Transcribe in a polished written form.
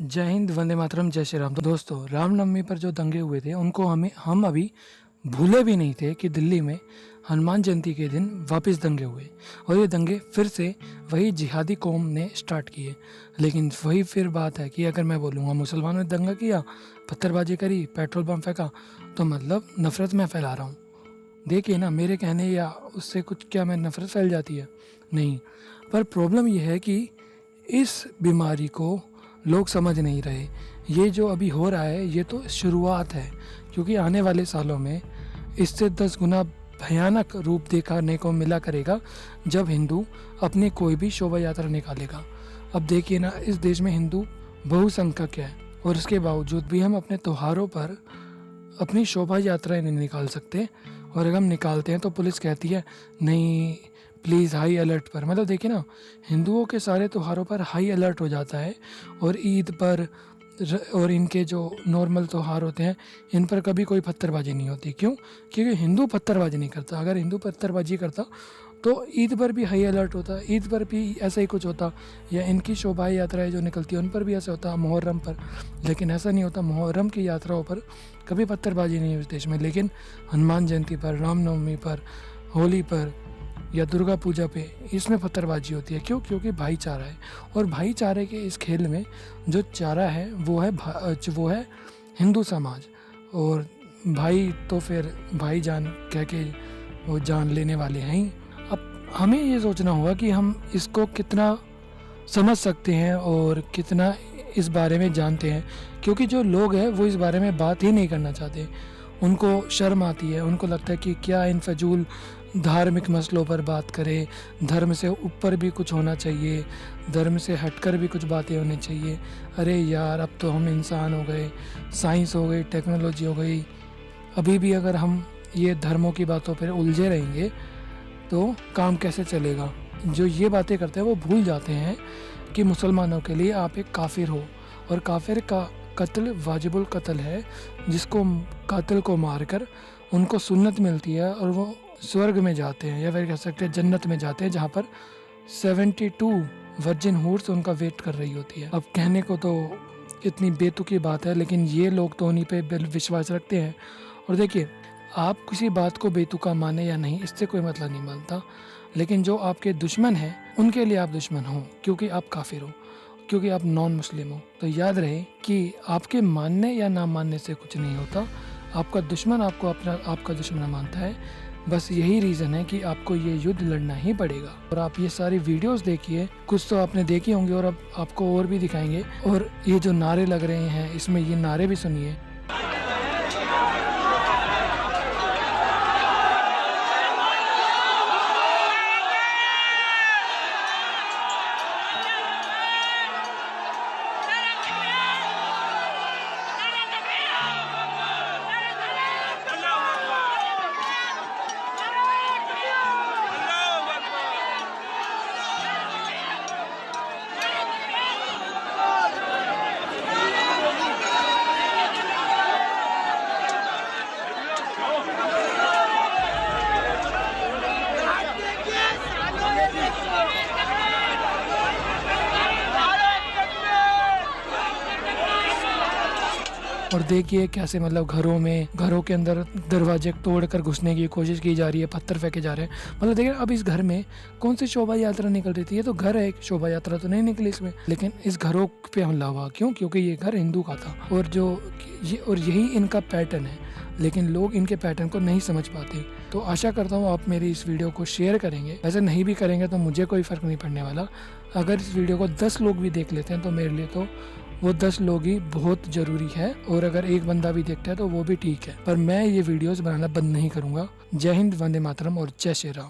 जय हिंद, वंदे मातरम, जय श्री राम। तो दोस्तों, रामनवमी पर जो दंगे हुए थे उनको हम अभी भूले भी नहीं थे कि दिल्ली में हनुमान जयंती के दिन वापस दंगे हुए और ये दंगे फिर से वही जिहादी कौम ने स्टार्ट किए। लेकिन वही फिर बात है कि अगर मैं बोलूँगा मुसलमानों ने दंगा किया, पत्थरबाजी करी, पेट्रोल बम फेंका, तो मतलब नफ़रत मैं फैला रहा हूँ। देखिए ना, मेरे कहने या उससे कुछ क्या मैं नफ़रत फैल जाती है? नहीं। पर प्रॉब्लम यह है कि इस बीमारी को लोग समझ नहीं रहे। ये जो अभी हो रहा है ये तो शुरुआत है, क्योंकि आने वाले सालों में इससे 10 गुना भयानक रूप देखने को मिला करेगा जब हिंदू अपनी कोई भी शोभा यात्रा निकालेगा। अब देखिए ना, इस देश में हिंदू बहुसंख्यक है और इसके बावजूद भी हम अपने त्योहारों पर अपनी शोभा यात्राएं नहीं निकाल सकते, और अगर हम निकालते हैं तो पुलिस कहती है नहीं, प्लीज़ हाई अलर्ट पर। मतलब देखिए ना, हिंदुओं के सारे त्योहारों पर हाई अलर्ट हो जाता है और ईद पर और इनके जो नॉर्मल त्यौहार होते हैं इन पर कभी कोई पत्थरबाजी नहीं होती। क्यों? क्योंकि हिंदू पत्थरबाजी नहीं करता। अगर हिंदू पत्थरबाजी करता तो ईद पर भी हाई अलर्ट होता, ईद पर भी ऐसा ही कुछ होता, या इनकी शोभा यात्राएं जो निकलती है उन पर भी ऐसा होता, मुहर्रम पर। लेकिन ऐसा नहीं होता। मुहर्रम की यात्राओं पर कभी पत्थरबाजी नहीं हुई देश में, लेकिन हनुमान जयंती पर, रामनवमी पर, होली पर या दुर्गा पूजा पे इसमें पत्थरबाजी होती है। क्यों? क्योंकि भाईचारा है, और भाईचारे के इस खेल में जो चारा है वो है हिंदू समाज। और भाई तो फिर भाईजान कह के वो जान लेने वाले हैं ही। अब हमें ये सोचना होगा कि हम इसको कितना समझ सकते हैं और कितना इस बारे में जानते हैं, क्योंकि जो लोग हैं वो इस बारे में बात ही नहीं करना चाहते। उनको शर्म आती है, उनको लगता है कि क्या इन फजूल धार्मिक मसलों पर बात करें, धर्म से ऊपर भी कुछ होना चाहिए, धर्म से हटकर भी कुछ बातें होनी चाहिए। अरे यार, अब तो हम इंसान हो गए, साइंस हो गई, टेक्नोलॉजी हो गई। अभी भी अगर हम ये धर्मों की बातों पर उलझे रहेंगे तो काम कैसे चलेगा? जो ये बातें करते हैं वो भूल जाते हैं कि मुसलमानों के लिए आप एक काफिर हो, और काफिर का कत्ल वाजिबुल कत्ल है, जिसको कातिल को मारकर उनको सुन्नत मिलती है और वो स्वर्ग में जाते हैं, या फिर कह सकते हैं जन्नत में जाते हैं, जहाँ पर 72 वर्जिन हूर्स उनका वेट कर रही होती है। अब कहने को तो इतनी बेतुकी बात है, लेकिन ये लोग तो उन्हीं पे विश्वास रखते हैं। और देखिए, आप किसी बात को बेतुका माने या नहीं, इससे कोई मतलब नहीं बनता, लेकिन जो आपके दुश्मन हैं उनके लिए आप दुश्मन हो, क्योंकि आप काफिर हो, क्योंकि आप नॉन मुस्लिम हो। तो याद रहे कि आपके मानने या ना मानने से कुछ नहीं होता। आपका दुश्मन आपको आपका दुश्मन मानता है। बस यही रीज़न है कि आपको ये युद्ध लड़ना ही पड़ेगा। और आप ये सारी वीडियोस देखिए, कुछ तो आपने देखे होंगे और अब आपको और भी दिखाएंगे। और ये जो नारे लग रहे हैं, इसमें ये नारे भी सुनिए। और देखिए कैसे मतलब घरों के अंदर दरवाजे तोड़कर घुसने की कोशिश की जा रही है, पत्थर फेंके जा रहे हैं। मतलब देखिए, अब इस घर में कौन सी शोभा यात्रा निकल रही थी? ये तो घर है, एक शोभा यात्रा तो नहीं निकली इसमें। लेकिन इस घरों पे हमला हुआ। क्यों? क्योंकि ये घर हिंदू का था, और यही इनका पैटर्न है। लेकिन लोग इनके पैटर्न को नहीं समझ पाते। तो आशा करता हूँ आप मेरी इस वीडियो को शेयर करेंगे। वैसे नहीं भी करेंगे तो मुझे कोई फ़र्क नहीं पड़ने वाला। अगर इस वीडियो को 10 लोग भी देख लेते हैं तो मेरे लिए तो वो 10 लोग ही बहुत ज़रूरी है, और अगर एक बंदा भी देखता है तो वो भी ठीक है। पर मैं ये वीडियोस बनाना बंद नहीं करूँगा। जय हिंद, वंदे मातरम और जय श्री राम।